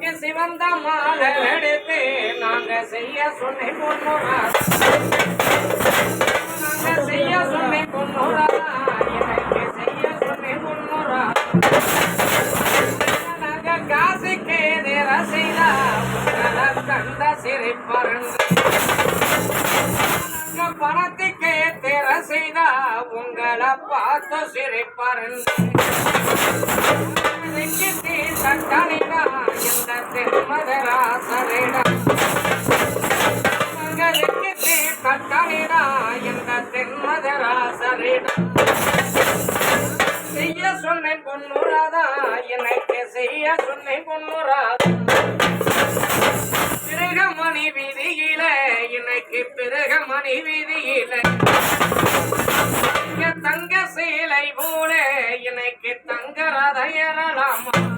எனக்கு சிவந்த மாலை எடுத்து நாங்க செய்ய சொன்ன பொண்ணுரா நாங்க செய்ய சொன்ன பொண்ணுரா எனக்கு செய்ய சொன்ன பொண்ணுரா நாங்க காசுக்கே நேர செய்தா கண்ட சிரிப்பறந்து நாங்க பணத்துக்கே தேர செய்தா உங்களை பார்த்து சிரிப்பறந்து தக்காளிடா எந்த தென்மதராசரிடா மங்களுக்கு தக்காளிடா எந்த தென்மதராசரிடா செய்ய சொன்னேன் பொன்னுராதா எனக்கு செய்ய சொன்னேன் பொன்னுராதா பிறகமணி வீதியில எனக்கு பிறகமணி வீதியில தங்க சேலை போல எனக்கு தங்க ரத ஏறலாமா